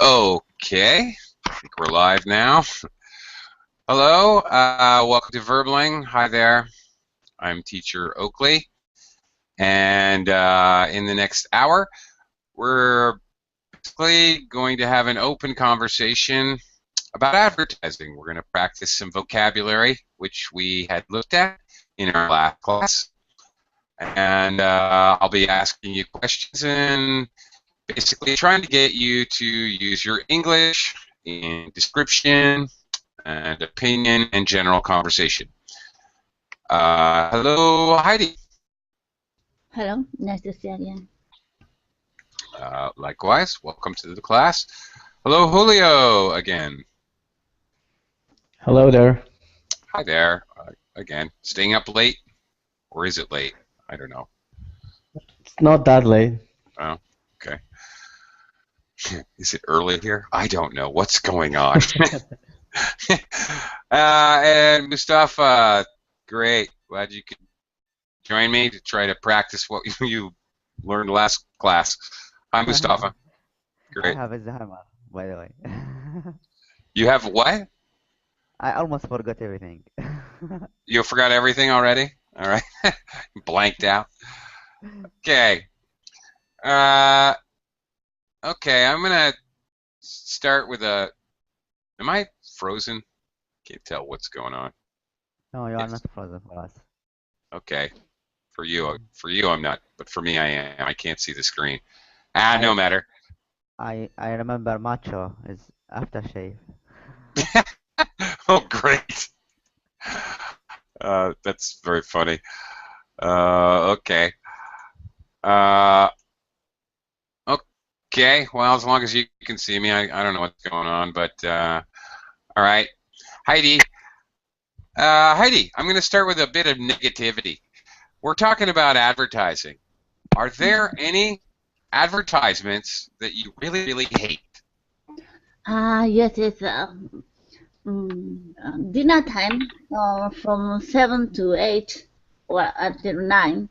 Okay, I think we're live now. Hello, welcome to Verbling. Hi there, I'm teacher Oakley, and in the next hour, we're basically going to have an open conversation about advertising. We're going to practice some vocabulary, which we had looked at in our last class, and I'll be asking you questions and basically trying to get you to use your English in description and opinion and general conversation. Hello, Heidi. Hello, nice to see you again. Likewise, welcome to the class. Hello, Julio, again. Hello there. Hi there. Again, staying up late? Or is it late? I don't know. It's not that late. Oh, okay. Is it early here? I don't know. What's going on? And Mustafa, great. Glad you could join me to try to practice what you learned last class. Hi, Mustafa. Great. I have Alzheimer, by the way. You have what? I almost forgot everything. You forgot everything already? All right. Blanked out. Okay. Okay, I'm going to start with a... Am I frozen? Can't tell what's going on. No, you are not frozen for us. Okay. For you I'm not, but for me I am. I can't see the screen. No matter. I remember macho is aftershave. Oh, great. That's very funny. Okay. Okay, well, as long as you can see me, I don't know what's going on, but all right. Heidi, I'm going to start with a bit of negativity. We're talking about advertising. Are there any advertisements that you really, really hate? Yes, it's dinner time from 7 to 8 or until 9.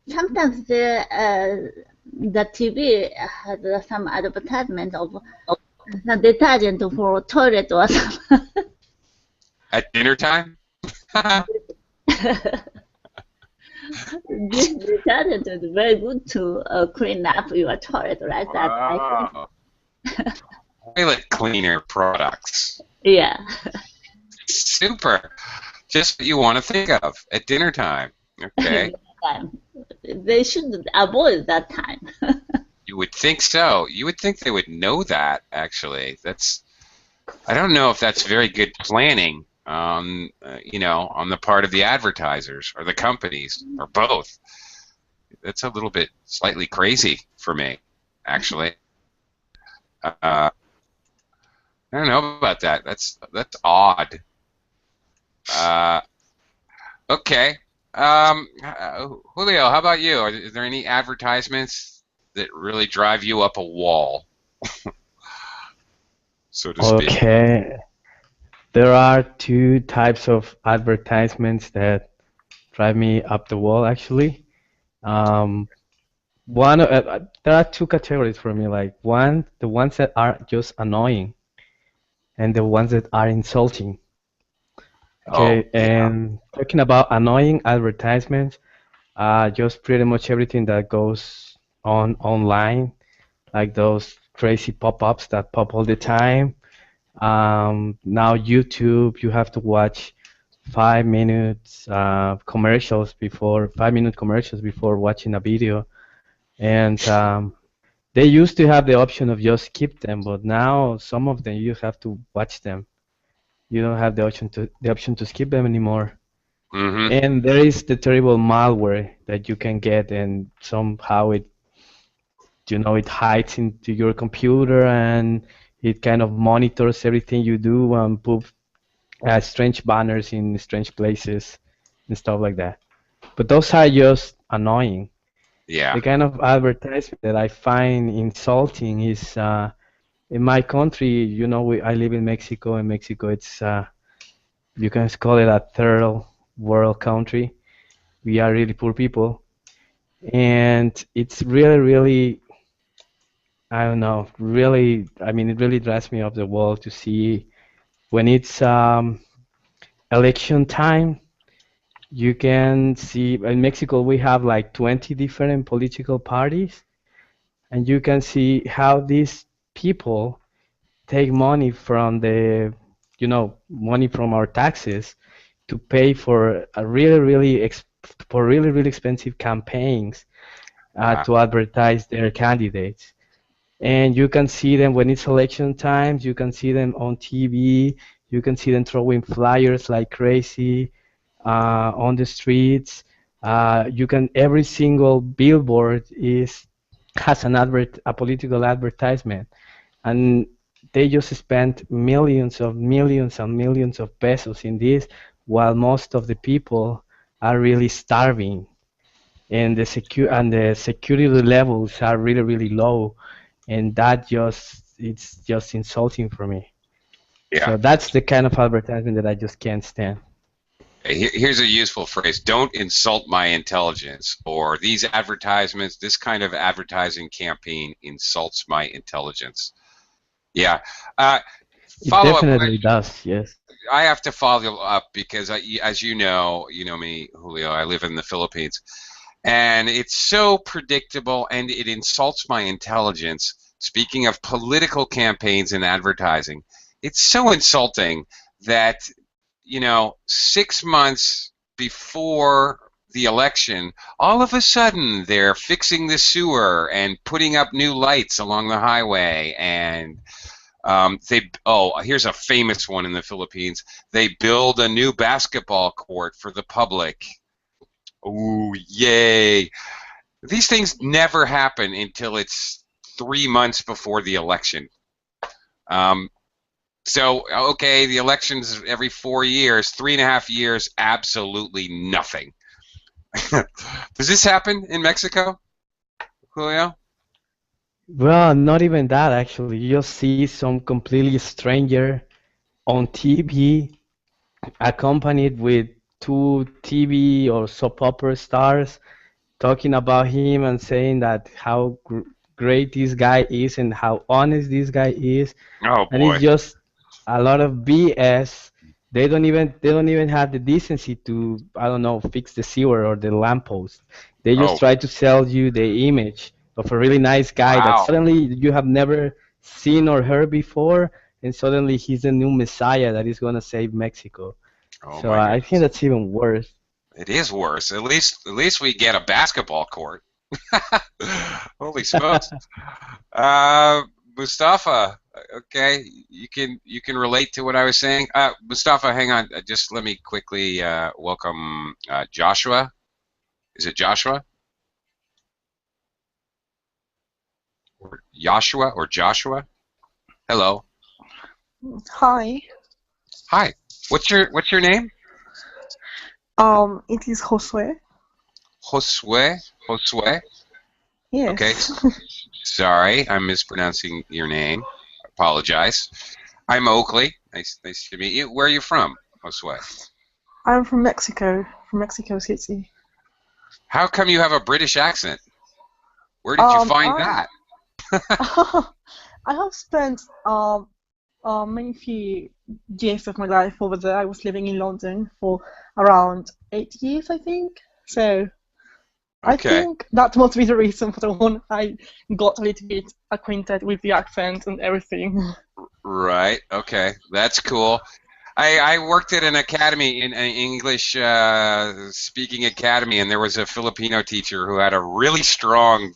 Sometimes the TV has some advertisement of the detergent for toilet or something. At dinner time? This detergent is very good to clean up your toilet, right? Wow. Toilet cleaner products. Yeah. Super. Just what you want to think of at dinner time. Okay. They should avoid that time. You would think so. You would think they would know that, actually. I don't know if that's very good planning, you know, on the part of the advertisers or the companies or both. That's a little bit slightly crazy for me, actually. I don't know about that. That's odd. Okay. Julio, how about you? Is there any advertisements that really drive you up a wall, so to speak? Okay. There are two types of advertisements that drive me up the wall, actually. There are two categories for me. Like the ones that are just annoying, and the ones that are insulting. Okay, and talking about annoying advertisements, just pretty much everything that goes on online, like those crazy pop-ups that pop all the time. Now YouTube, you have to watch 5 minutes commercials before 5-minute commercials before watching a video, and they used to have the option of just skip them, but now some of them you have to watch them. You don't have the option to skip them anymore. Mm-hmm. And there is the terrible malware that you can get, and somehow it hides into your computer, and it kind of monitors everything you do and put strange banners in strange places and stuff like that. But those are just annoying. Yeah. The kind of advertisement that I find insulting is in my country, you know, I live in Mexico. In Mexico, it's you can call it a third world country. We are really poor people, and it's really, really I don't know, really, I mean, it really drives me off the wall to see when it's election time. You can see in Mexico we have like 20 different political parties, and you can see how these people take money from money from our taxes to pay for a really, really expensive campaigns Uh, to advertise their candidates. And you can see them when it's election times, you can see them on TV, you can see them throwing flyers like crazy on the streets. You can every single billboard is has a political advertisement, and they just spent millions and millions of pesos in this, while most of the people are really starving, and the security levels are really, really low, and that just it's just insulting for me. yeah. So that's the kind of advertisement that I just can't stand. Here's a useful phrase. Don't insult my intelligence. Or these advertisements, this kind of advertising campaign insults my intelligence. Yeah. Uh, It Follow-up definitely question. does, yes. I have to follow up because, as you know me, Julio, I live in the Philippines. And it's so predictable and it insults my intelligence. Speaking of political campaigns and advertising, it's so insulting that 6 months before the election, all of a sudden they're fixing the sewer and putting up new lights along the highway. And here's a famous one in the Philippines. They build a new basketball court for the public. Ooh, yay. These things never happen until it's 3 months before the election. Um, So, okay, the election's every 4 years, 3.5 years, absolutely nothing. Does this happen in Mexico, Julio? Well, not even that actually. You just see some completely stranger on TV accompanied with two TV or soap opera stars talking about him and saying that how great this guy is and how honest this guy is, Oh and it's boy. just a lot of BS. They don't even have the decency to, I don't know, fix the sewer or the lamppost. They just Oh, try to sell you the image of a really nice guy that wow. suddenly you have never seen or heard before, and suddenly he's the new messiah that is gonna save Mexico. Oh So my I think goodness. that's even worse. It is worse. At least we get a basketball court. Holy smokes. Uh, Mustafa, okay, you can relate to what I was saying. Mustafa, hang on. Just let me quickly welcome Joshua. Is it Joshua? Or Joshua or Joshua? Hello. Hi, Hi. What's your name? it is Josue. Josue. Josue. Okay. Yes, Sorry, I'm mispronouncing your name. Apologize. I'm Oakley. Nice to meet you. Where are you from, Josue? I'm from Mexico City. How come you have a British accent? Where did you find I that? I have spent many few years of my life over there. I was living in London for around 8 years, I think. So I Okay. think that must be the reason for the one I got a little bit acquainted with the accent and everything. Right. Okay. That's cool. I worked at an academy in an English speaking academy, and there was a Filipino teacher who had a really strong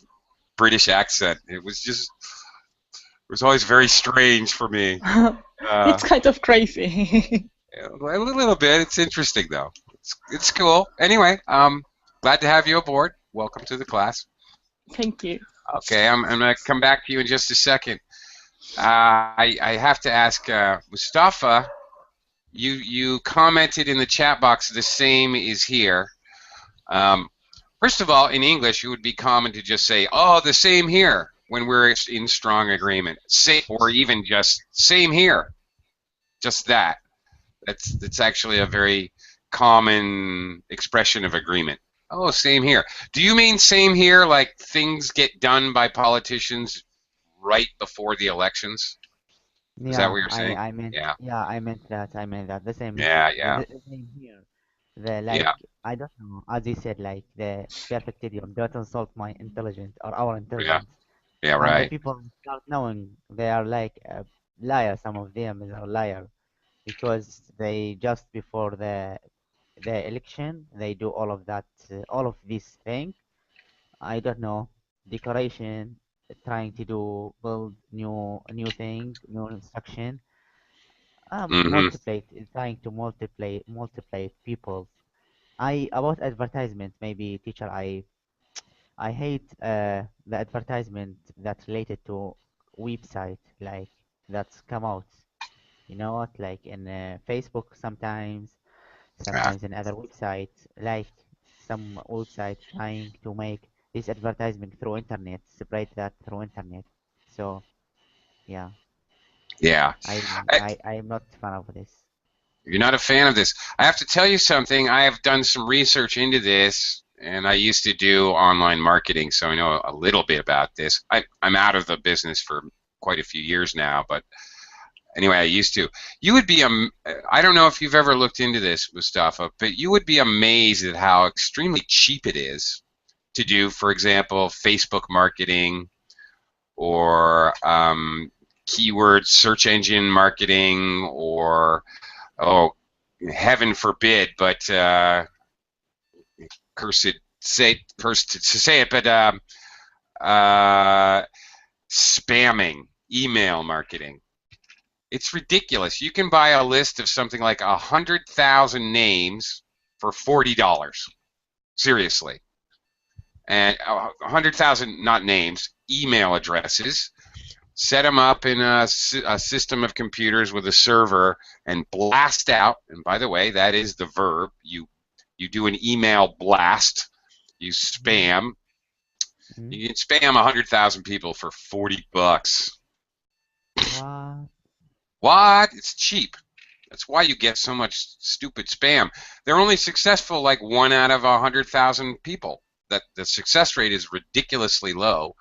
British accent. It was always very strange for me. Uh, It's kind of crazy. a little bit. It's interesting though. It's cool. Anyway, glad to have you aboard. Welcome to the class. Thank you. Okay, I'm going to come back to you in just a second. I have to ask Mustafa. You commented in the chat box the same is here. Um, First of all, in English, it would be common to just say, "Oh, the same here," when we're in strong agreement. Say, or even just "same here," just that. That's actually a very common expression of agreement. Oh, same here. Do you mean same here, like things get done by politicians right before the elections. Is that Yeah, what you're saying? I meant, Yeah. yeah, I meant that. I meant that. The same, Yeah. the, Yeah. the same here. The like, Yeah. I don't know, as you said, like the perfect idiom, don't insult my intelligence or our Yeah. intelligence. Yeah. And the Right. people start knowing they are like liars. Some of them are liar because they just before the election they do all of that, all of these things. I don't know, decoration, trying to do build new thing, new instruction, Mm-hmm. multiply, trying to multiply people. I about advertisement, maybe teacher. I hate the advertisement that's related to website like that's come out. You know what? Like in Facebook sometimes, Yeah. sometimes in other websites, like some website trying to make this advertisement through internet, spread that through internet. So yeah, Yeah. I am not fan of this. You're not a fan of this. I have to tell you something. I have done some research into this, and I used to do online marketing, so I know a little bit about this. I'm out of the business for quite a few years now, but anyway, I used to. You would be, I don't know if you've ever looked into this, Mustafa, but you would be amazed at how extremely cheap it is to do, for example, Facebook marketing or keyword search engine marketing or oh, heaven forbid, but cursed to say it, but spamming, email marketing. It's ridiculous. You can buy a list of something like 100,000 names for $40. Seriously. And 100,000, not names, email addresses. Set them up in a system of computers with a server and blast out. And by the way, that is the verb. You do an email blast. You spam. Mm-hmm. You can spam 100,000 people for $40. What? What? It's cheap. That's why you get so much stupid spam. They're only successful like 1 out of 100,000 people. That the success rate is ridiculously low,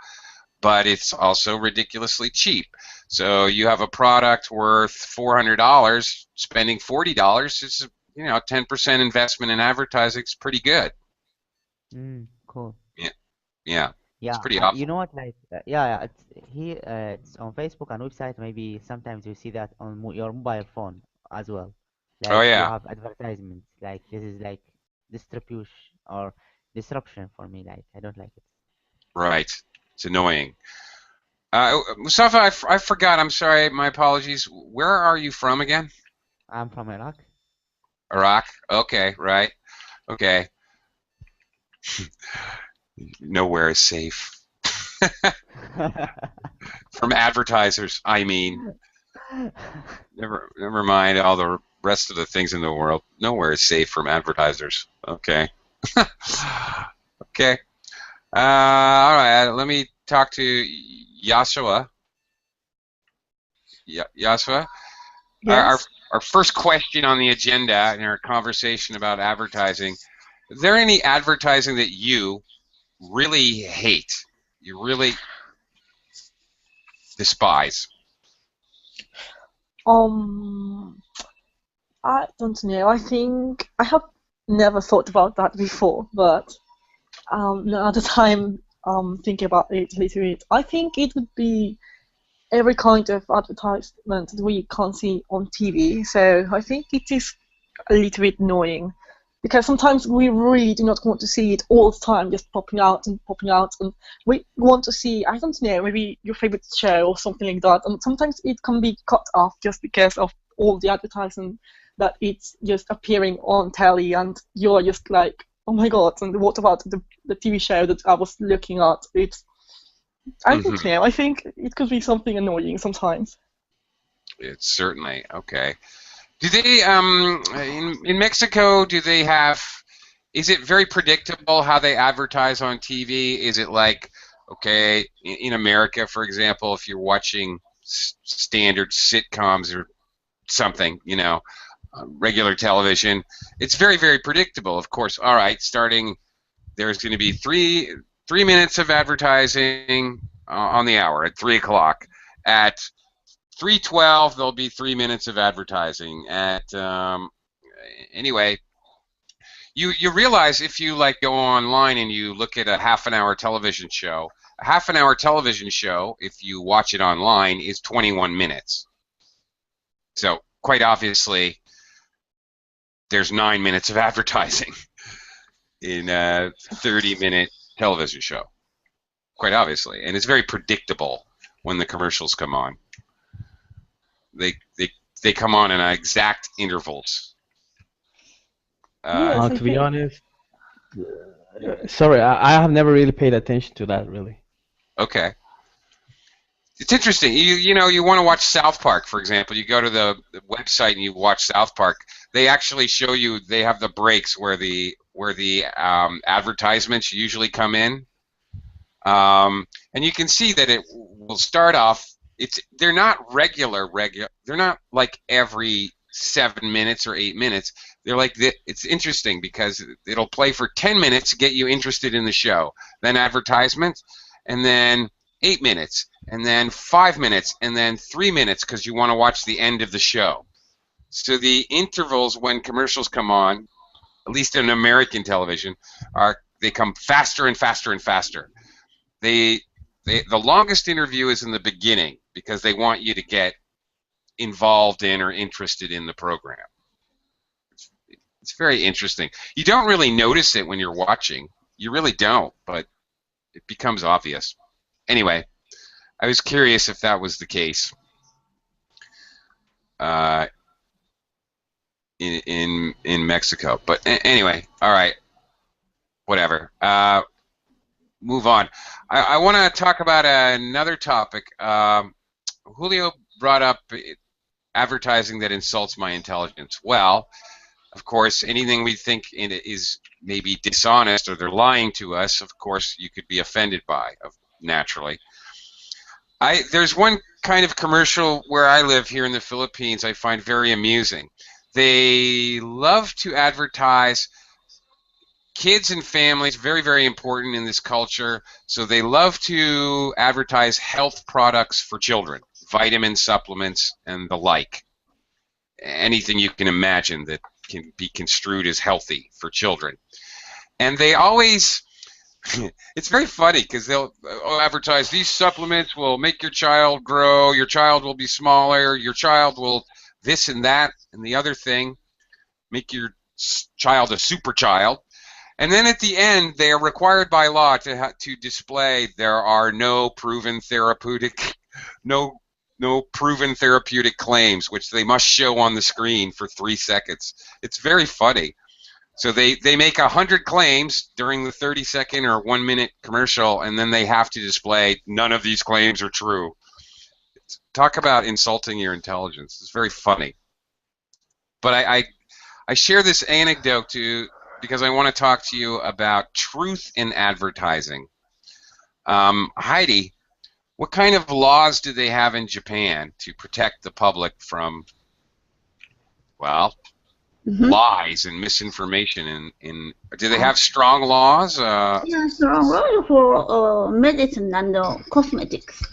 but it's also ridiculously cheap. So you have a product worth $400, spending $40 is 10% investment in advertising is pretty good. Cool. Yeah, yeah, it's Yeah, pretty you awful. know what? Like, yeah, it's here. It's on Facebook and website. Maybe sometimes you see that on your mobile phone as well. Oh Like you yeah, have advertisements. Like this is like distribution or disruption for me. Like I don't like it. right. It's annoying. Mustafa, I forgot. I'm sorry. My apologies. Where are you from again? I'm from Iraq. Iraq. Okay, right. Okay. Nowhere is safe from advertisers. I mean, never mind all the rest of the things in the world. Nowhere is safe from advertisers. Okay. Okay. All right. Let me talk to Yashua. Yashua. Our, Yes. our first question on the agenda in our conversation about advertising. Is there any advertising that you really hate? You really despise? Um, I don't know. I think I have never thought about that before, but now that I'm thinking about it a little bit, I think it would be every kind of advertisement that we can't see on TV. So I think it is a little bit annoying because sometimes we really do not want to see it all the time, just popping out and popping out, and we want to see, I don't know, maybe your favorite show or something like that, and sometimes it can be cut off just because of all the advertising that it's just appearing on telly, and you're just like, oh my god, and what about the TV show that I was looking at? I don't Mm-hmm. know. I think it could be something annoying sometimes. It's certainly okay. Do they in Mexico? Do they have? Is it very predictable how they advertise on TV? Is it like okay in America, for example, if you're watching standard sitcoms or something, regular television, it's very predictable. Of course, all right, starting there's going to be three minutes of advertising on the hour at 3 o'clock. At 3:12, there'll be 3 minutes of advertising. At anyway, you realize if you like go online and you look at a half-an-hour television show, a half-an-hour television show, if you watch it online, is 21 minutes. So quite obviously, there's 9 minutes of advertising in a 30-minute television show. Quite obviously, and it's very predictable when the commercials come on. They come on in exact intervals. Yes, To be okay. honest, sorry, I have never really paid attention to that, really. Okay. It's interesting. You want to watch South Park, for example. You go to the website and you watch South Park. They actually show you. They have the breaks where the advertisements usually come in, and you can see that it will start off. They're not regular. They're not like every 7 minutes or 8 minutes. They're like it's interesting because it'll play for 10 minutes to get you interested in the show. Then advertisement, and then 8 minutes, and then 5 minutes, and then 3 minutes because you want to watch the end of the show. So the intervals when commercials come on, at least in American television, they come faster and faster and faster. The longest interview is in the beginning because they want you to get involved in or interested in the program. It's very interesting. You don't really notice it when you're watching. You really don't, but it becomes obvious. Anyway, I was curious if that was the case in Mexico. But anyway, all right, whatever. Move on. I want to talk about another topic. Julio brought up advertising that insults my intelligence. Well, of course, anything we think is maybe dishonest or they're lying to us, of course, you could be offended by, naturally. There's one kind of commercial where I live here in the Philippines I find very amusing. They love to advertise kids and families, very, very important in this culture, so they love to advertise health products for children, vitamin supplements and the like. Anything you can imagine that can be construed as healthy for children. And they always, it's very funny because they'll advertise these supplements will make your child grow, your child will be smaller, your child will this and that and the other thing, make your child a super child. And then at the end, they are required by law to display there are no proven therapeutic claims, which they must show on the screen for 3 seconds. It's very funny. So they make 100 claims during the 30-second or 1-minute commercial, and then they have to display none of these claims are true. Talk about insulting your intelligence. It's very funny. But I share this anecdote because I want to talk to you about truth in advertising. Heidi, what kind of laws do they have in Japan to protect the public from, well, lies and misinformation? Do they have strong laws? Yeah, strong law for medicine and cosmetics.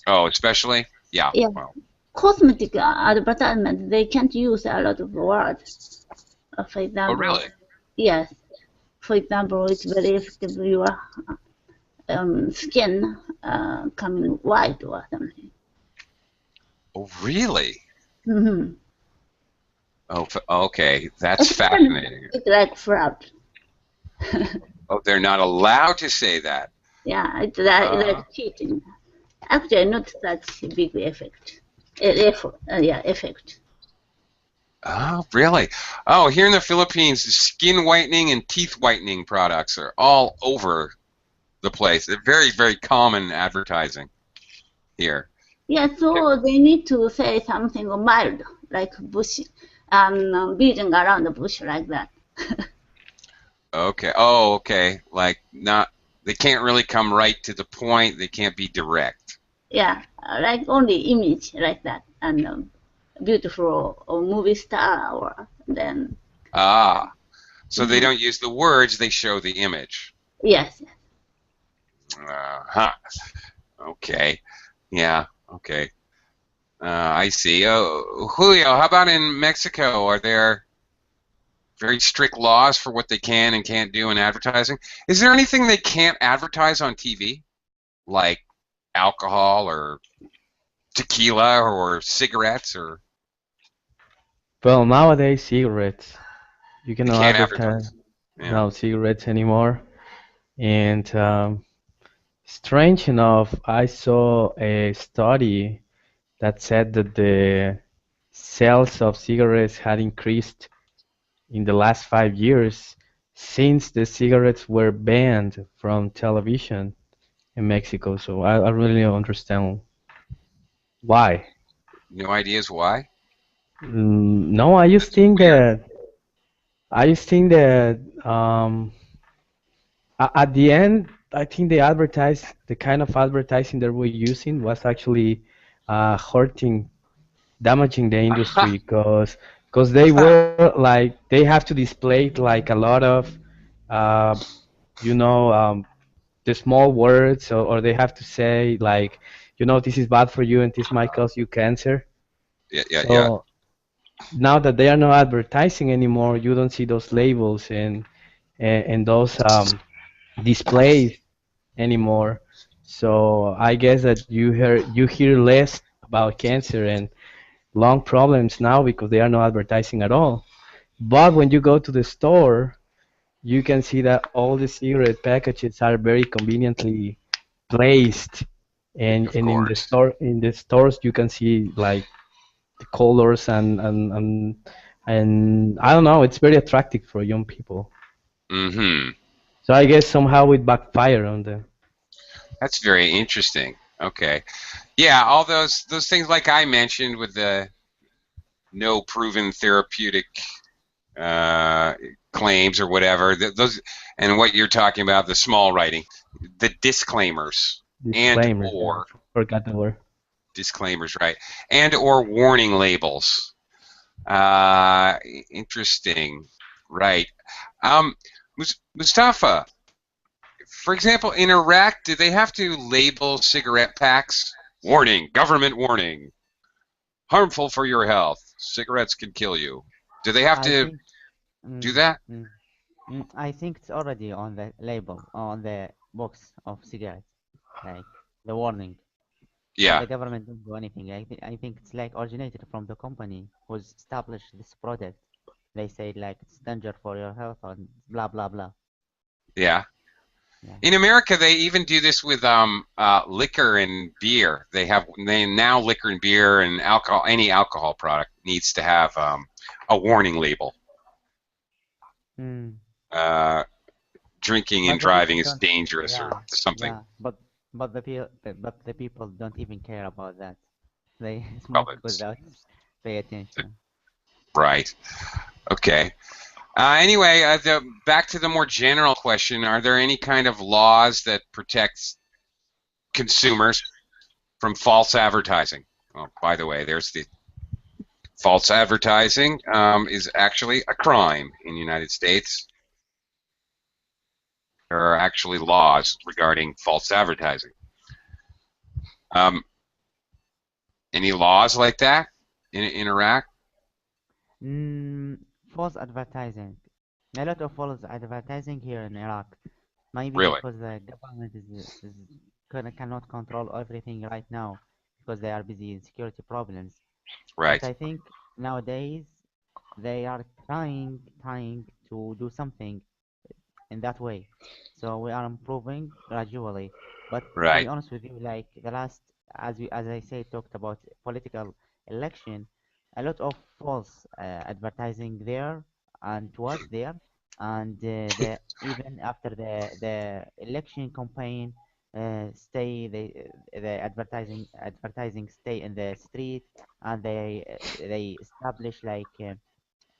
Oh, especially? Yeah. Yeah. Well. Cosmetic advertisement, they can't use a lot of words. For example. Oh, really? Yes. For example, it's very effective your skin coming white or something. Oh, really? Mm-hmm. Oh, okay. That's fascinating. It's like fraud. Oh, they're not allowed to say that. Yeah, it's like cheating. Actually, not such a big effect. Effect. Oh, really? Oh, here in the Philippines, skin whitening and teeth whitening products are all over the place. They're very, very common advertising here. Yeah, so they need to say something mild, like bush, beating around the bush like that. Okay. Oh, okay. Like they can't really come right to the point. They can't be direct. Yeah, like only image like that, and beautiful movie star or then. Ah, so they don't use the words; they show the image. Yes. Okay. Yeah. Okay. I see. Julio, how about in Mexico? Are there very strict laws for what they can and can't do in advertising? Is there anything they can't advertise on TV, like alcohol or tequila or cigarettes, or Well, nowadays cigarettes. You they cannot can't advertise advertise? Yeah. now cigarettes anymore. And strange enough, I saw a study that said that the sales of cigarettes had increased in the last 5 years since the cigarettes were banned from television in Mexico. So I really don't understand why. No ideas why? No, I just That's think weird. that at the end, I think the kind of advertising that we're using was actually hurting, damaging the industry because they were like they have to display like a lot of uh, you know the small words or they have to say like this is bad for you and this might cause you cancer. Yeah, yeah, yeah. So now that they are not advertising anymore, you don't see those labels and those displays anymore. So I guess that you hear less about cancer and lung problems now because they are not advertising at all. But when you go to the store, you can see that all the cigarette packages are very conveniently placed, and, Of and course. in the stores you can see like the colors and I don't know, it's very attractive for young people. Mm-hmm. So I guess somehow it backfire on them. That's very interesting. Okay. Yeah, all those things like I mentioned with the no proven therapeutic uh, claims or whatever. Those and what you're talking about, the small writing, the disclaimers, and Disclaimers, yeah, or forgot the word. disclaimers, right? And or warning labels. Uh, Interesting, right? Um, Mustafa, for example, in Iraq, do they have to label cigarette packs? Warning, government warning, harmful for your health. Cigarettes can kill you. Do they have I to think do mm, that? mm, I think it's already on the label, on the box of cigarettes, like the warning. But Yeah. the government don't do anything. I think it's like originated from the company who's established this product. They say like it's danger for your health and blah blah blah. Yeah. Yeah. In America, they even do this with liquor and beer. They now liquor and beer and alcohol. Any alcohol product needs to have a warning label. Mm. Uh, Drinking and But the people driving is don't. dangerous or Yeah, something. yeah. But the people don't even care about that. They smoke Public. without pay attention. Right. Okay. Anyway, back to the more general question: are there any kind of laws that protect consumers from false advertising? Oh, by the way, there's the false advertising is actually a crime in the United States. There are actually laws regarding false advertising. Um, any laws like that in Iraq? Mm, false advertising. A lot of false advertising here in Iraq. Maybe Really? because the government cannot control everything right now because they are busy in security problems. But Right. I think nowadays they are trying to do something in that way. So we are improving gradually. But to be Right. honest with you, like the last, as I say, talked about political election, a lot of false advertising there and was there, and the even after the election campaign, the advertising stay in the street, and they establish like.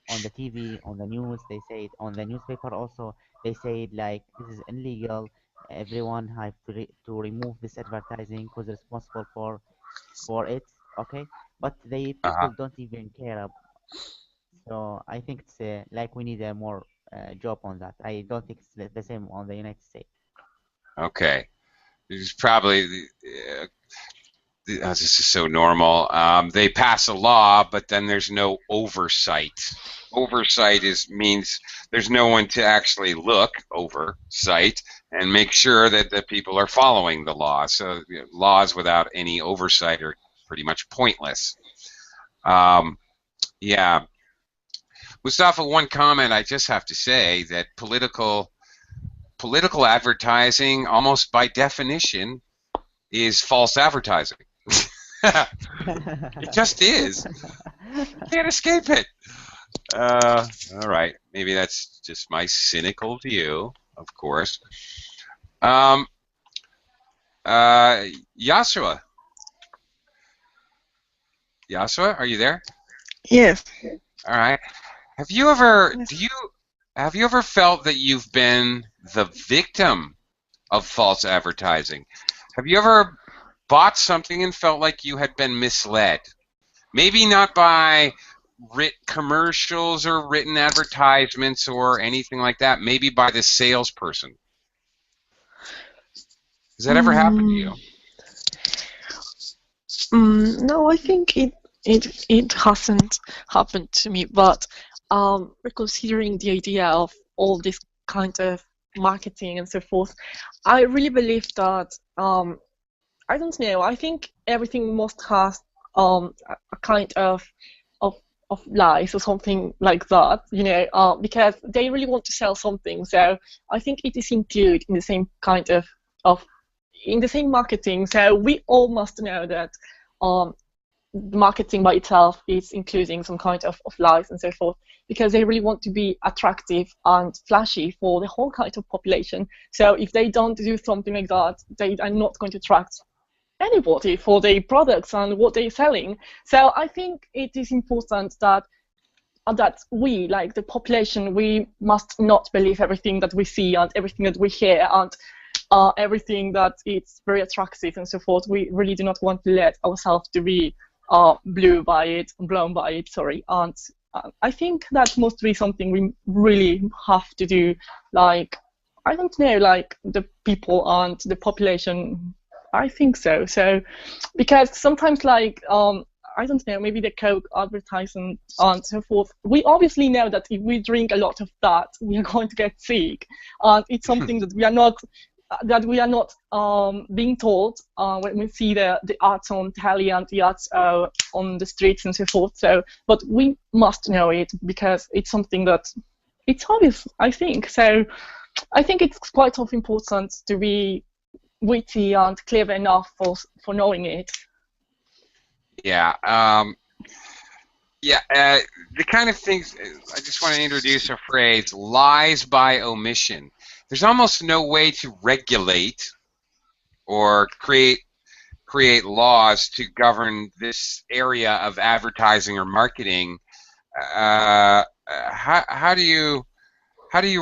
On the TV, on the news, they say it on the newspaper also. They say it like this is illegal. Everyone have to remove this advertising who's responsible for it. Okay, but they Uh-huh. people don't even care. So I think it's like we need a more job on that. I don't think it's the same on the United States. Okay. it's probably this is so normal. They pass a law, but then there's no oversight. Oversight means there's no one to actually look, oversight, and make sure that the people are following the law. So laws without any oversight are pretty much pointless. Yeah. Mustafa, one comment I just have to say that political advertising, almost by definition, is false advertising. It just is. You can't escape it. All right. Maybe that's just my cynical view, of course. Yasua. Yasua, are you there? Yes. All right. Have you ever Yes. felt that you've been the victim of false advertising? Have you ever bought something and felt like you had been misled? Maybe not by commercials or written advertisements or anything like that. Maybe by the salesperson. Has that ever happened to you? No, I think it hasn't happened to me, but considering the idea of all this kind of marketing and so forth, I really believe that I don't know. I think everything must have a kind of lies or something like that, because they really want to sell something. So I think it is included in the same kind of in the same marketing. So we all must know that marketing by itself is including some kind of lies and so forth, because they really want to be attractive and flashy for the whole kind of population. So if they don't do something like that, they are not going to attract anybody for their products and what they're selling. So I think it is important that we, like the population, we must not believe everything that we see and everything that we hear and everything that it's very attractive and so forth. We really do not want to let ourselves to be blown by it, sorry. And I think that must be something we really have to do, like, I don't know, like the people and the population. I think so. So, because sometimes, like, I don't know, maybe the Coke advertisement and so forth, we obviously know that if we drink a lot of that, we are going to get sick. And it's something that we are not being told when we see the ads on telly and the ads on the streets and so forth. So, but we must know it because it's something that it's obvious, I think. So I think it's quite of importance to be witty and clever enough for knowing it. Yeah. The kind of things, I just want to introduce a phrase, lies by omission. There's almost no way to regulate or create laws to govern this area of advertising or marketing. How do you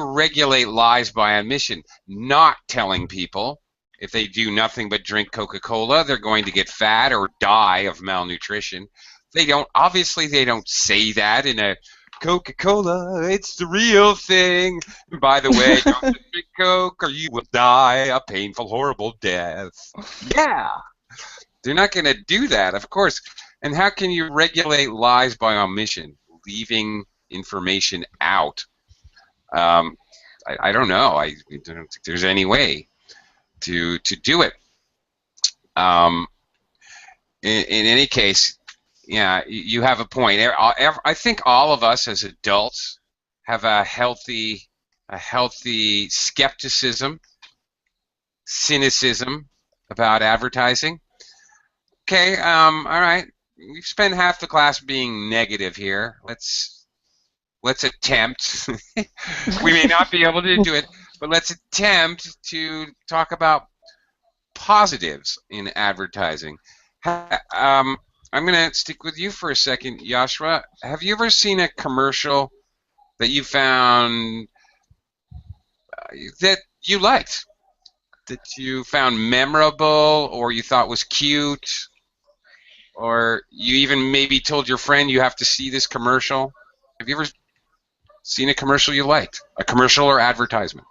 regulate lies by omission? Not telling people if they do nothing but drink Coca-Cola, they're going to get fat or die of malnutrition. They don't say that in a Coca-Cola, it's the real thing. And by the way, don't drink Coke or you will die a painful, horrible death. Yeah. They're not going to do that, of course. And how can you regulate lies by omission, leaving information out? I don't know. I don't think there's any way to do it. In any case, yeah, you have a point. I think all of us as adults have a healthy skepticism, cynicism about advertising. Okay, all right. We've spent half the class being negative here. Let's attempt. We may not be able to do it, but let's attempt to talk about positives in advertising. I'm going to stick with you for a second, Yashua. Have you ever seen a commercial that you found that you liked, that you found memorable, or you thought was cute, or you even maybe told your friend you have to see this commercial? Have you ever seen a commercial you liked, a commercial or advertisement?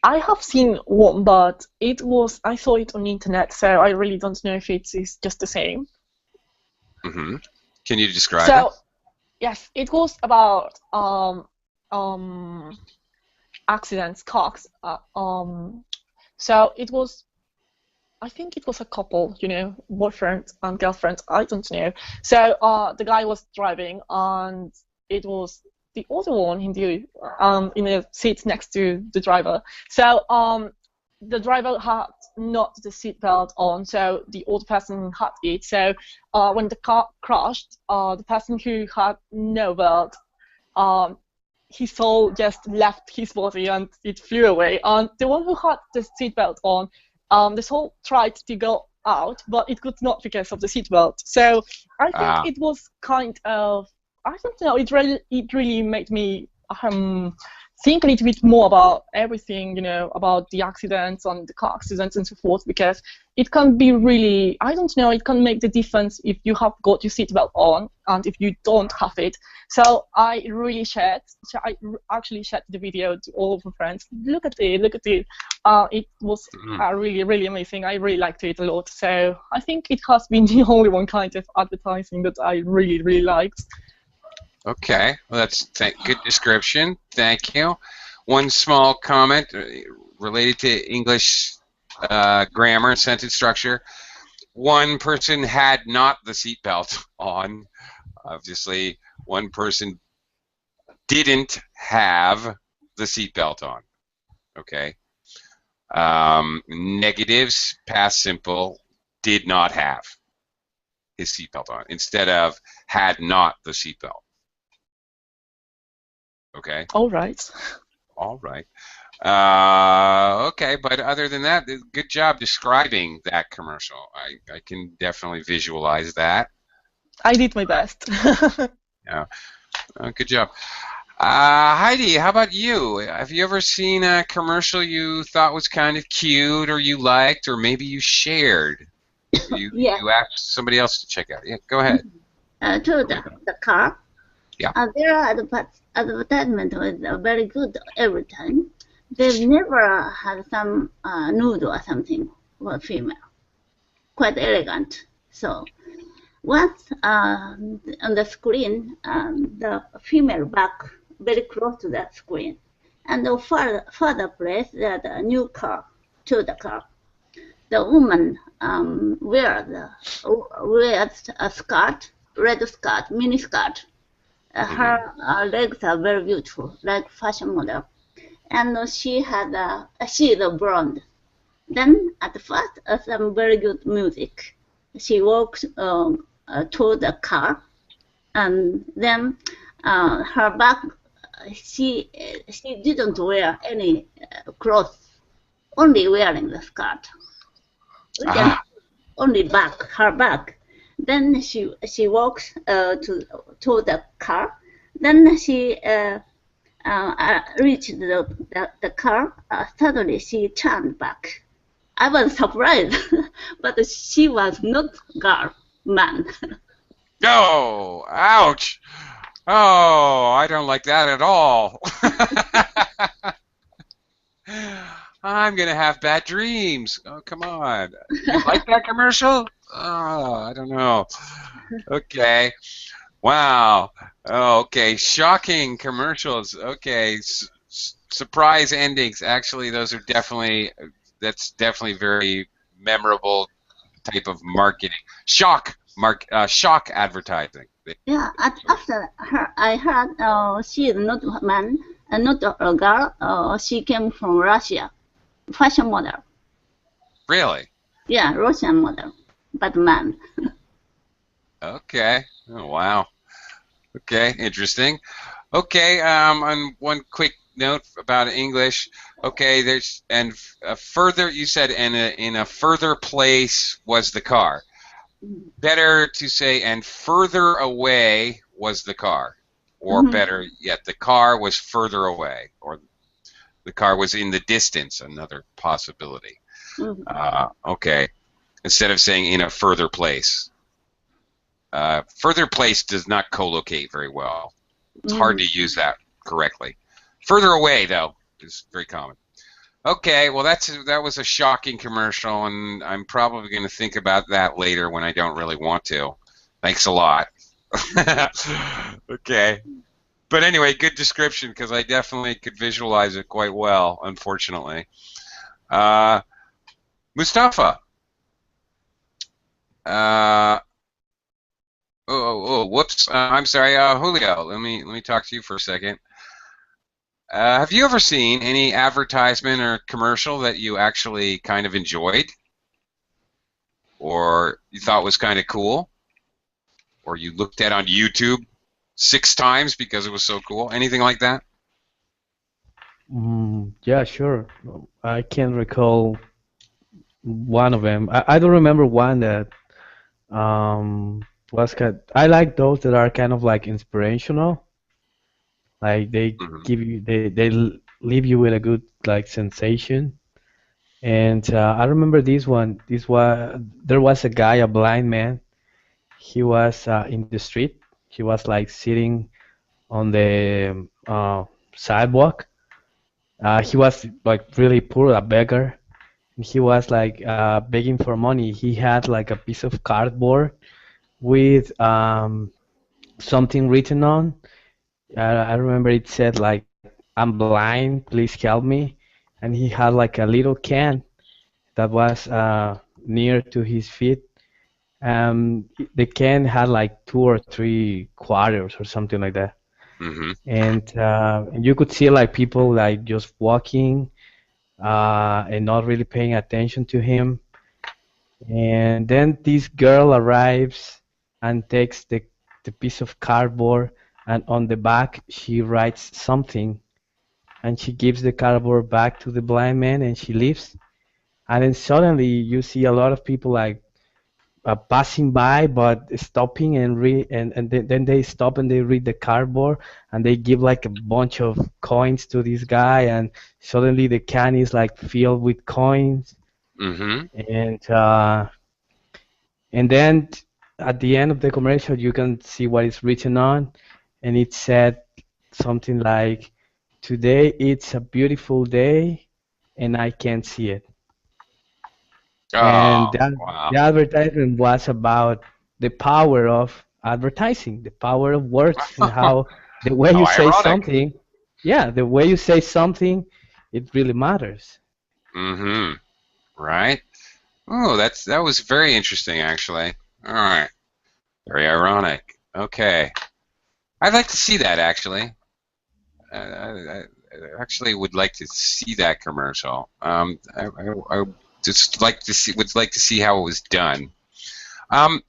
I have seen one, but I saw it on the internet, so I really don't know if it is just the same. Mm-hmm. Can you describe So, it? yes, it was about accidents, cars. So it was, I think it was a couple, boyfriend and girlfriend. I don't know. So the guy was driving, and it was the other one in the seat next to the driver. So the driver had not the seatbelt on, so the other person had it. So when the car crashed, the person who had no belt, his soul just left his body and it flew away. And the one who had the seatbelt on, the soul tried to go out, but it could not because of the seatbelt. So I think Ah. it was kind of, I don't know, it really made me think a little bit more about everything, about the accidents and the car accidents and so forth, because it can be really, I don't know, it can make the difference if you have got your seatbelt on and if you don't have it. So I actually shared the video to all of my friends. Look at it. It was really, really amazing. I really liked it a lot. So I think it has been the only one kind of advertising that I really, really liked. Okay, well, that's good description. Thank you. One small comment related to English grammar and sentence structure. One person had not the seatbelt on. Obviously, one person didn't have the seatbelt on. Okay. Negatives, past simple, did not have his seatbelt on instead of had not the seatbelt. Okay. All right. All right. Okay, but other than that, good job describing that commercial. I can definitely visualize that. I did my best. Yeah. Good job. Heidi, how about you? Have you ever seen a commercial you thought was kind of cute or you liked or maybe you shared? Yeah. You asked somebody else to check out. Yeah, go ahead. To the car. Yeah. Their advertisement was very good every time. They've never had some nude or something for female. Quite elegant. So once on the screen, the female back very close to the screen, and the further place there's a new car to the car. The woman wears a skirt, red skirt, mini skirt. Her legs are very beautiful, like fashion model, and she is a blonde. Then at first, some very good music. She walks to the car, and then her back. She didn't wear any clothes, only wearing the skirt. Only her back. Then she walks to the car. Then she reached the car. Suddenly she turned back. I was surprised, but she was not man. Oh, ouch! Oh, I don't like that at all. I'm gonna have bad dreams. Oh, come on. You like that commercial? Oh, I don't know. Okay. Wow. Oh, okay. Shocking commercials. Okay. Surprise endings. Actually, that's definitely very memorable type of marketing. Shock advertising. Yeah. After her, I heard she is not a man, not a girl. She came from Russia. Fashion model. Really? Yeah, Russian model, but man. Okay. Oh, wow. Okay, interesting. Okay, on one quick note about English. Okay, further. You said in a further place was the car. Better to say and further away was the car, or better yet, the car was further away, or the car was in the distance. Another possibility. Okay, instead of saying in a further place. Further place does not co-locate very well. It's hard to use that correctly. Further away, though, is very common. Okay, well that was a shocking commercial, and I'm probably going to think about that later when I don't really want to. Thanks a lot. Okay. But anyway, good description because I definitely could visualize it quite well, unfortunately. Uh, Mustafa. Uh, whoops. I'm sorry, Julio. Let me talk to you for a second. Have you ever seen any advertisement or commercial that you actually kind of enjoyed, or you thought was kind of cool, or you looked at on YouTube 6 times because it was so cool? Anything like that? Yeah, sure. I can recall one of them. I don't remember one that was kind. I like those that are kind of like inspirational. Like they Hmm. give you leave you with a good like sensation. And I remember this one. This was there was a guy, a blind man. He was in the street. He was like sitting on the sidewalk. He was like really poor, a beggar. And he was like begging for money. He had like a piece of cardboard with something written on. I remember it said like, "I'm blind, please help me." And he had like a little can that was near to his feet. The can had like 2 or 3 quarters or something like that. Hmm. And you could see like people like just walking and not really paying attention to him. And then this girl arrives and takes the piece of cardboard, and on the back she writes something, and she gives the cardboard back to the blind man and she leaves. And then suddenly you see a lot of people like passing by but stopping and then they stop and they read the cardboard and they give like a bunch of coins to this guy, and suddenly the can is like filled with coins. Hmm. And uh, and then at the end of the commercial you can see what is written on, and it said something like, "Today it's a beautiful day and I can't see it." Oh, And that wow. the advertisement was about the power of advertising, the power of words, and how the way How you say ironic. something, yeah, the way you say something, it really matters. Hmm. Right? Oh, that was very interesting, actually. All right. Very ironic. Okay. I'd like to see that, actually. I actually would like to see that commercial. I just like to see would like to see how it was done. Um,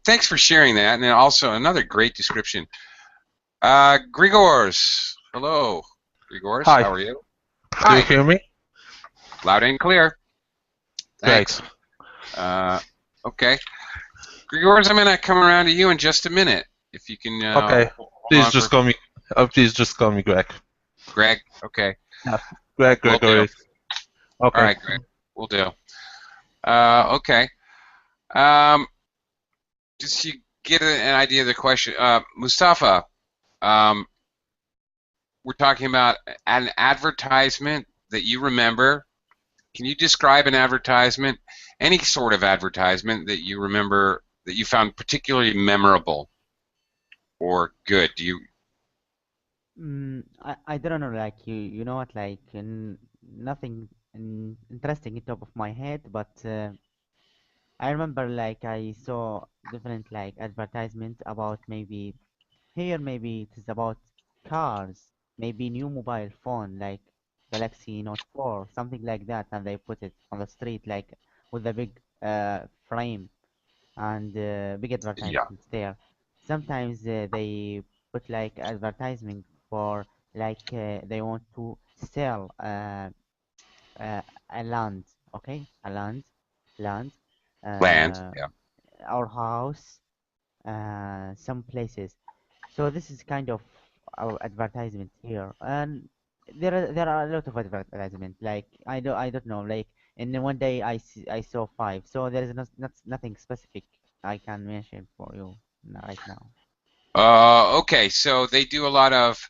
Thanks for sharing that, and then also another great description. Grigors, hello, Grigors, Hi, how are you? do you Hi, hear me? loud and clear. Great. Thanks. Uh, okay, Grigors, I'm gonna come around to you in just a minute. If you can Okay. hold Please on just for call me. Please just call me Greg. Greg. Okay, Yeah. Greg we'll do. Gregory. All Okay. right, Greg, we'll do. Okay. Um, just to get an idea of the question, Mustafa, um, we're talking about an advertisement that you remember. Can you describe an advertisement, any sort of advertisement that you remember that you found particularly memorable or good? Do you? I don't know, like you know what, like nothing interesting in top of my head, but I remember like I saw different like advertisement about maybe here maybe it is about cars, maybe new mobile phone like Galaxy Note 4, something like that, and they put it on the street like with a big frame and big Yeah. advertisements there. Sometimes they put like advertisement for like they want to sell a land, okay, a land, Land. uh, Yeah. our house, some places. So this is kind of our advertisement here, and there are a lot of advertisement. Like I don't know. Like in one day I saw five. So there is nothing specific I can mention for you right now. Okay. So they do a lot of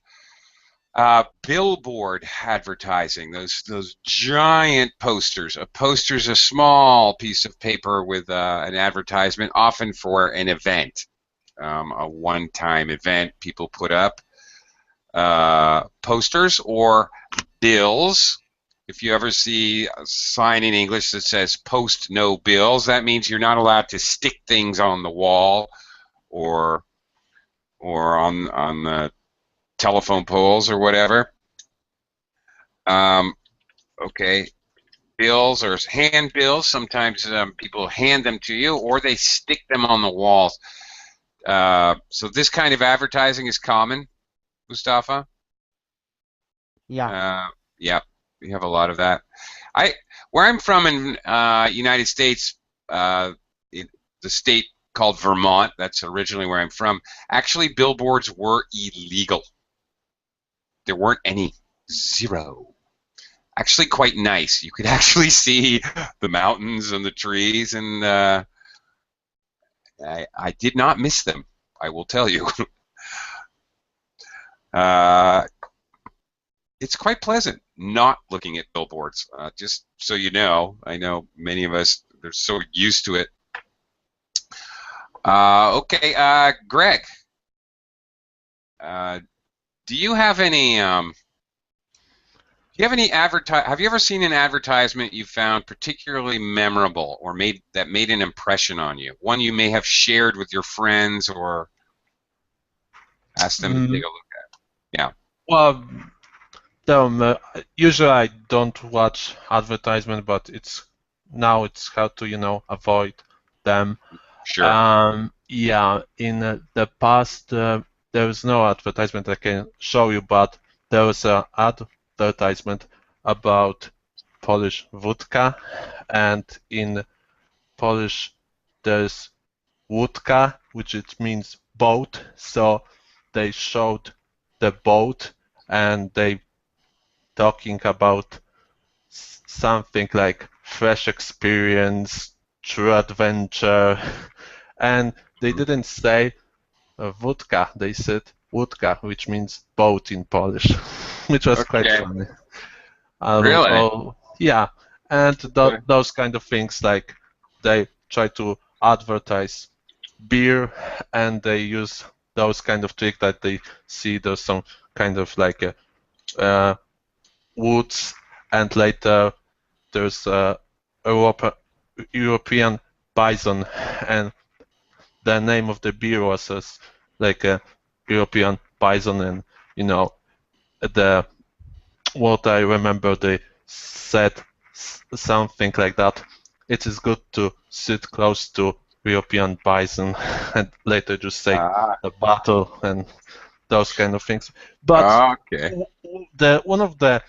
Billboard advertising, those giant posters. A poster's a small piece of paper with an advertisement, often for an event, a one-time event. People put up posters or bills. If you ever see a sign in English that says "Post no bills," that means you're not allowed to stick things on the wall or on the telephone poles or whatever. Okay, bills or handbills. Sometimes people hand them to you, or they stick them on the walls. So this kind of advertising is common, Mustafa. Yeah. Yeah, we have a lot of that. Where I'm from in United States, the state called Vermont, that's originally where I'm from, actually billboards were illegal. There weren't any. Zero. Actually quite nice. You could actually see the mountains and the trees, and I did not miss them, I will tell you. It's quite pleasant not looking at billboards. Just so you know, I know many of us are so used to it. Okay, Greg, do you have any? Do you have any have you ever seen an advertisement you found particularly memorable or made an impression on you? One you may have shared with your friends or asked them to take a look at. Yeah. Well, usually I don't watch advertisement, but it's hard to avoid them. Sure. Yeah, in the past there was no advertisement I can show you, but there was an advertisement about Polish vodka, and in Polish there's łódka, which it means boat. So they showed the boat, and they talking about something like fresh experience, true adventure, and they didn't say wódka, they said łódka, which means boat in Polish, which was quite funny. Really? Yeah, and those kind of things, like they try to advertise beer, and they use those kind of tricks that they see there's some kind of like woods, and later there's European bison, and the name of the beer was like a European bison, and what I remember they said something like that. It is good to sit close to European bison, and later just say a battle and those kind of things. But okay. one of the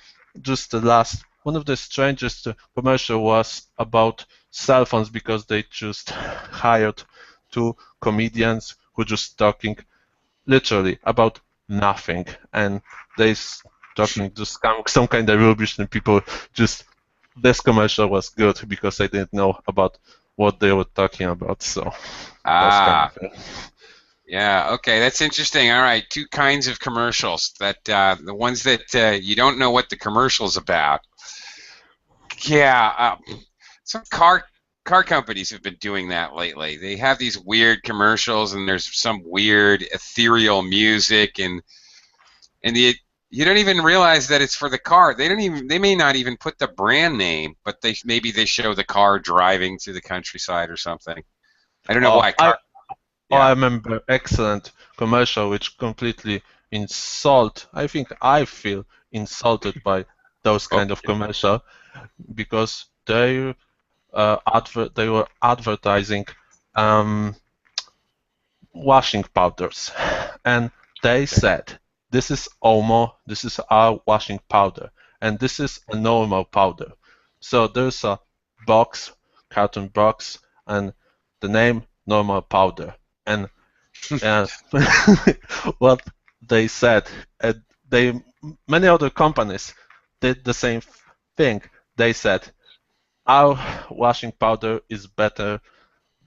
strangest commercial was about cell phones, because they just hired two comedians who just talking literally about nothing, and they talking just some kind of rubbish, and people just, this commercial was good because I didn't know about what they were talking about. So kind of thing. Yeah, okay, that's interesting. All right, two kinds of commercials. That the ones that you don't know what the commercial's about. Yeah, some car companies have been doing that lately. They have these weird commercials, and there's some weird ethereal music, and you don't even realize that it's for the car. They may not even put the brand name, but maybe they show the car driving to the countryside or something. I don't know why. I remember excellent commercial which completely I feel insulted by those kind of commercial, because they were advertising washing powders, and they said, this is Omo, this is our washing powder, and this is a normal powder. So there's a carton box, and the name normal powder. And what they said, many other companies did the same thing. They said, our washing powder is better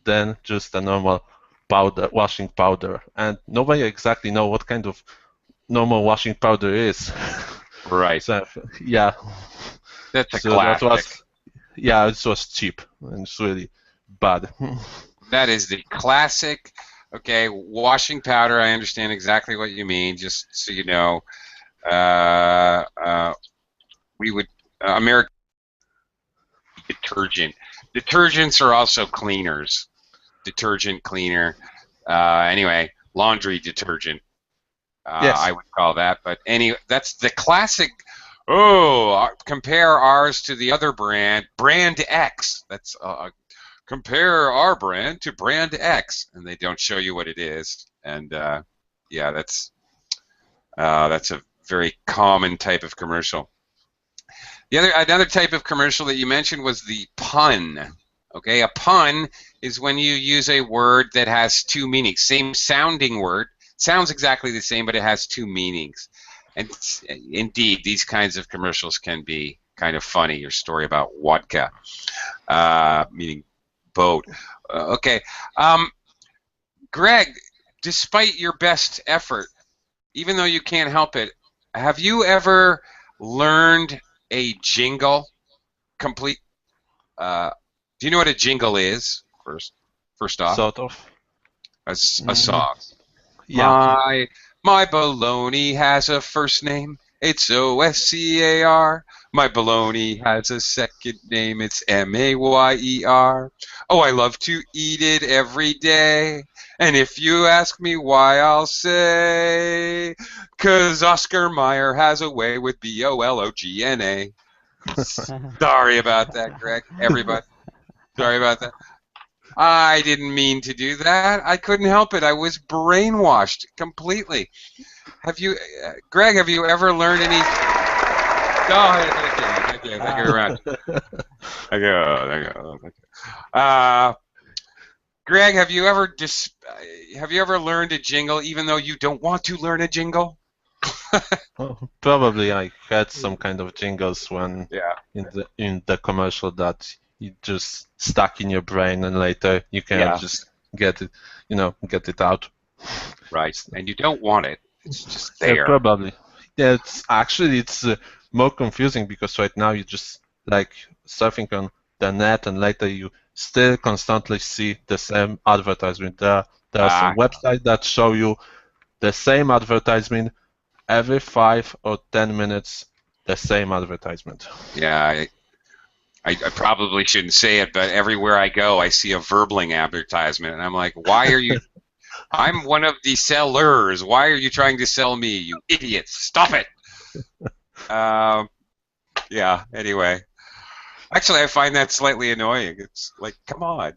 than just a normal washing powder, and nobody exactly know what kind of normal washing powder is. Right. So yeah, That's a so that classic. was it was cheap and it's really bad. That is the classic. Okay, washing powder. I understand exactly what you mean. Just so you know, we would American detergent. Detergents are also cleaners. Detergent, cleaner. Anyway, laundry detergent. Yes. I would call that. But that's the classic. Oh, compare ours to the other brand, Brand X. That's compare our brand to Brand X, and they don't show you what it is. And yeah, that's a very common type of commercial. Another type of commercial that you mentioned was the pun. Okay, a pun is when you use a word that has two meanings. Same sounding word, sounds exactly the same, but it has two meanings. And indeed, these kinds of commercials can be kind of funny. Your story about vodka, meaning boat. Okay, Greg, despite your best effort, even though you can't help it, have you ever learned a jingle? Complete. Do you know what a jingle is? First off, Sort of. a song. Yeah. My baloney has a first name. It's O-S-C-A-R. My baloney has a second name. It's M-A-Y-E-R. Oh, I love to eat it every day. And if you ask me why, I'll say, 'cause Oscar Mayer has a way with B-O-L-O-G-N-A. Sorry about that, Greg. Everybody. Sorry about that. I didn't mean to do that. I couldn't help it. I was brainwashed completely. Greg, have you ever learned any? Oh, thank you very much. Thank you. Greg, have you ever learned a jingle even though you don't want to learn a jingle? Probably I had some kind of jingles when Yeah. in the commercial that you just stuck in your brain and later you can just get it out. Right, and you don't want it. It's just Yeah, there. probably. Yeah, it's more confusing because right now you just like surfing on the net and later you still constantly see the same advertisement. There are some websites that show you the same advertisement every 5 or 10 minutes, the same advertisement. Yeah, I probably shouldn't say it, but everywhere I go, I see a Verbling advertisement, and I'm like, why are you? I'm one of the sellers. Why are you trying to sell me, you idiots? Stop it! Yeah. Anyway, actually, I find that slightly annoying. It's like, come on.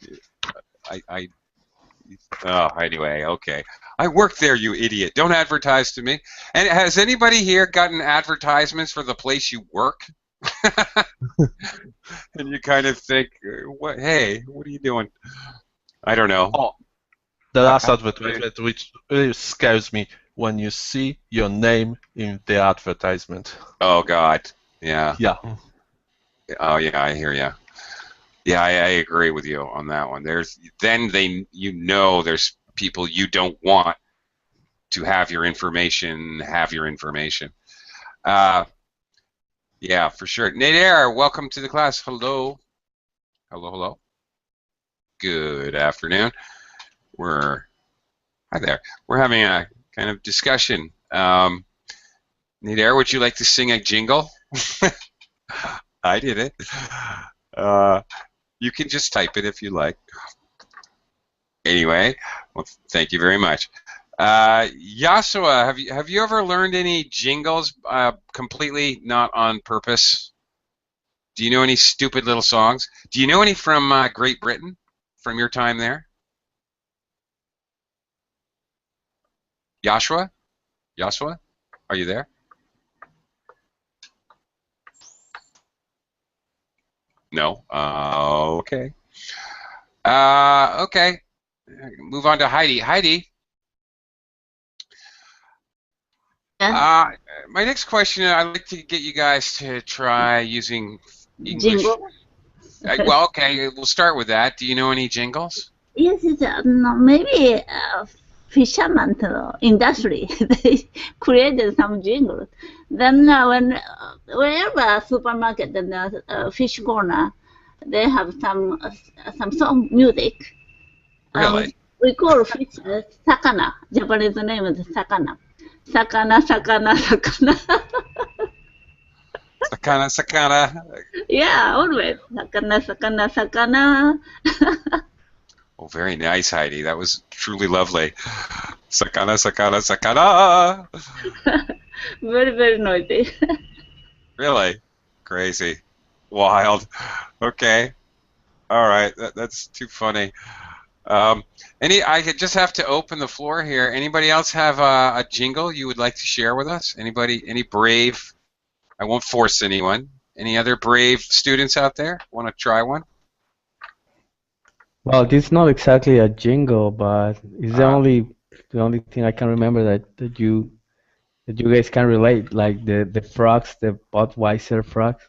Anyway, okay. I work there, you idiot. Don't advertise to me. And has anybody here gotten advertisements for the place you work? And you kind of think, hey, what are you doing? I don't know. Oh, the last advertisement, which really scares me, when you see your name in the advertisement. Oh, God. Yeah. Yeah. Oh, yeah, I hear you. Yeah, I agree with you on that one. There's people you don't want to have your information. Yeah, for sure. Nader, welcome to the class. Hello. Hello. Good afternoon. Hi there. We're having a kind of discussion. Nader, would you like to sing a jingle? I did it. You can just type it if you like. Anyway, well, thank you very much. Yasua, have you ever learned any jingles completely not on purpose? Do you know any stupid little songs? Do you know any from Great Britain, from your time there? Yasua, are you there? No. Okay. Okay. Move on to Heidi. Heidi. Yeah. My next question, I'd like to get you guys to try using English. Jingle? Well, okay, we'll start with that. Do you know any jingles? Yes, maybe fisherman industry. They created some jingles. Then when wherever supermarket and fish corner, they have some song music. Really? We call fish sakana. Japanese name is sakana. Sakana, sakana, sakana. Sakana, sakana. Yeah, always sakana, sakana, sakana. Oh, very nice, Heidi. That was truly lovely. Sakana, sakana, sakana. Very, very noisy. Really? Crazy. Wild. Okay. All right. That's too funny. I could just have to open the floor here. Anybody else have a jingle you would like to share with us? Anybody? Any brave? I won't force anyone. Any other brave students out there want to try one? Well, this is not exactly a jingle, but it's the only thing I can remember that you guys can relate, like the frogs, the Budweiser frogs,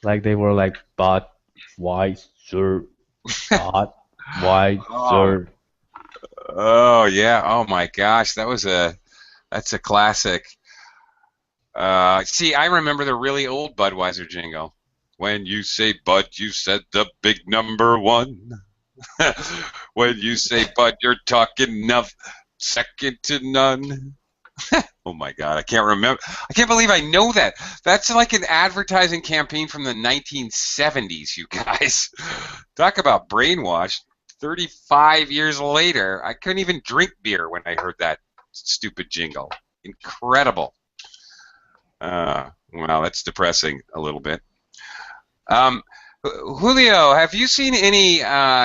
like they were like Budweiser, Budweiser. Oh yeah. Oh my gosh. That's a classic. See, I remember the really old Budweiser jingle. When you say Bud, you said the big number one. When you say Bud, you're talking second to none. Oh my God, I can't remember. I can't believe I know that. That's like an advertising campaign from the 1970s, you guys. Talk about brainwashed. 35 years later, I couldn't even drink beer when I heard that stupid jingle. Incredible. Well, that's depressing a little bit. Julio, have you seen any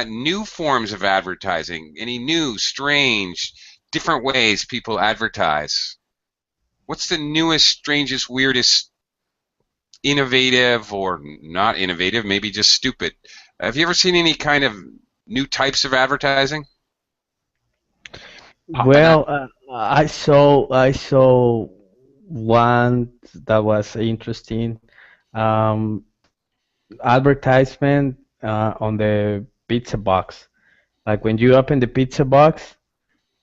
new forms of advertising? Any new, strange, different ways people advertise? What's the newest, strangest, weirdest, innovative, or not innovative, maybe just stupid? Have you ever seen any kind of new types of advertising? Well, I saw one that was interesting. Advertisement on the pizza box. Like when you open the pizza box,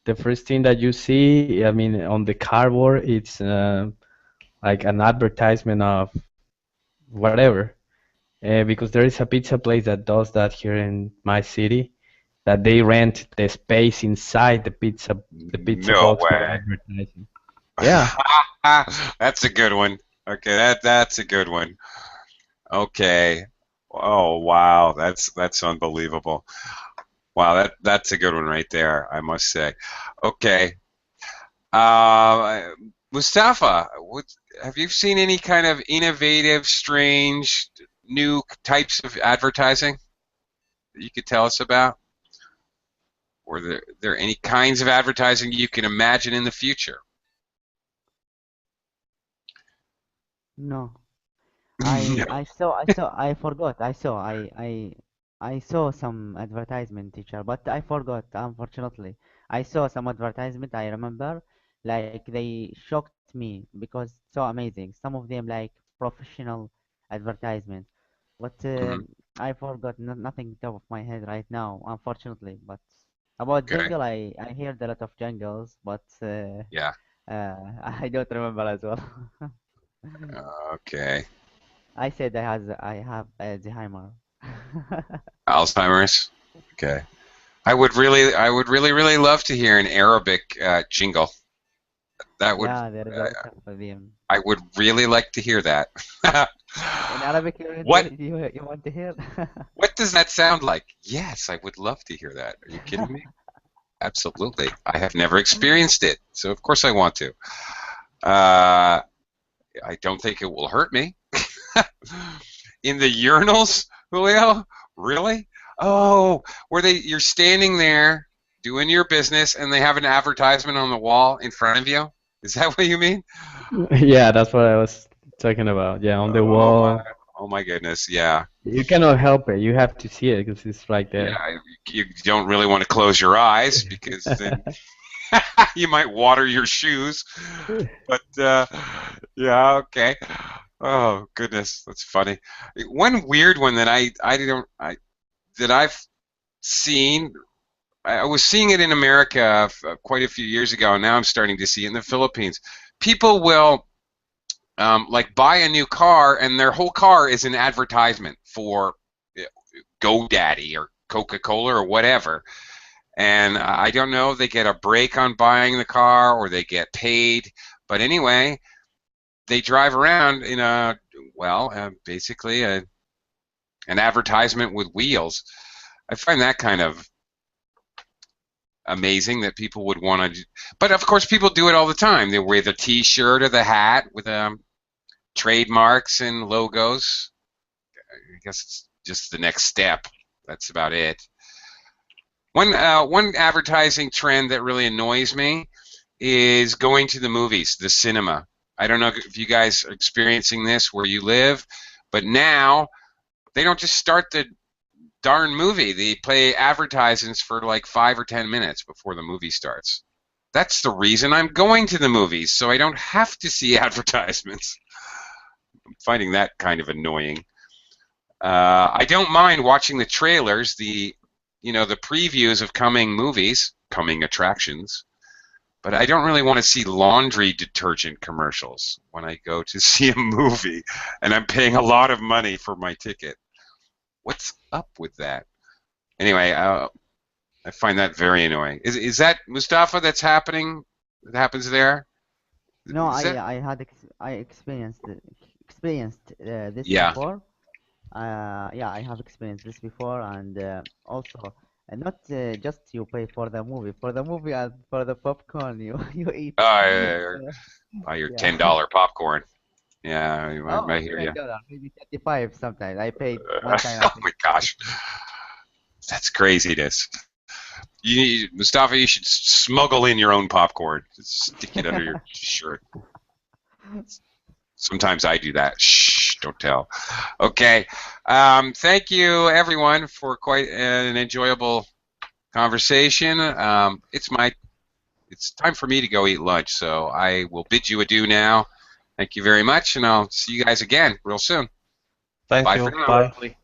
the first thing that you see, I mean, on the cardboard, it's like an advertisement of whatever. Because there is a pizza place that does that here in my city, that they rent the space inside the pizza No box for way. advertising. Yeah. That's a good one. Okay, that's a good one. Okay. Oh wow, that's unbelievable. Wow, that's a good one right there, I must say. Okay. Mustafa, have you seen any kind of innovative, strange, new types of advertising that you could tell us about? Or there any kinds of advertising you can imagine in the future? No. No. I forgot. I saw some advertisement, teacher, but I forgot, unfortunately. I saw some advertisement, I remember, like they shocked me because so amazing. Some of them like professional advertisement, but Mhm. I forgot nothing top of my head right now, unfortunately. But about Okay. jungle, I heard a lot of jungles, but Yeah. I don't remember as well. Okay. I said I have Alzheimer. Alzheimer's. Okay. I would really love to hear an Arabic jingle. That would. Yeah, there is a lot of them. I would really like to hear that. In Arabic, What you want to hear? what does that sound like? Yes, I would love to hear that. Are you kidding me? Absolutely. I have never experienced it, so of course I want to. Uh, I don't think it will hurt me. In the urinals, Julio? Really? Oh, you're standing there doing your business and they have an advertisement on the wall in front of you? Is that what you mean? Yeah, that's what I was talking about. Yeah, on the Oh my, wall. oh my goodness, yeah. You cannot help it. You have to see it because it's right there. Yeah, you don't really want to close your eyes because then you might water your shoes. But yeah, okay. Oh goodness, that's funny. One weird one that I've seen I was seeing it in America quite a few years ago, and now I'm starting to see it in the Philippines. People will like buy a new car, and their whole car is an advertisement for GoDaddy or Coca-Cola or whatever. And I don't know if they get a break on buying the car or they get paid, but anyway, they drive around in a, well, basically an advertisement with wheels. I find that kind of amazing that people would want to, but of course people do it all the time. They wear the T-shirt or the hat with trademarks and logos. I guess it's just the next step. That's about it. One advertising trend that really annoys me is going to the movies, the cinema. I don't know if you guys are experiencing this where you live, but now they don't just start the darn movie. They play advertisements for like 5 or 10 minutes before the movie starts. That's the reason I'm going to the movies, so I don't have to see advertisements. I'm finding that kind of annoying. I don't mind watching the trailers, the previews of coming movies, coming attractions, but I don't really want to see laundry detergent commercials when I go to see a movie and I'm paying a lot of money for my ticket. What's up with that? Anyway, I find that very annoying. Is that, Mustafa, that's happening? That happens there? No, Is that- I experienced this Yeah. before. Yeah, I have experienced this before, and also, and not just you pay for the movie. For the movie and for the popcorn, you eat. Buy your Yeah. $10 popcorn. Yeah, Oh, I hear you. $10, maybe 35 sometimes. I paid one time. I Oh my gosh, that's craziness. Mustafa, you should smuggle in your own popcorn. Just stick it under your shirt. Sometimes I do that. Shh, don't tell. Okay. Thank you, everyone, for quite an enjoyable conversation. It's time for me to go eat lunch, so I will bid you adieu now. Thank you very much, and I'll see you guys again real soon. Thank Bye you. for now. Bye.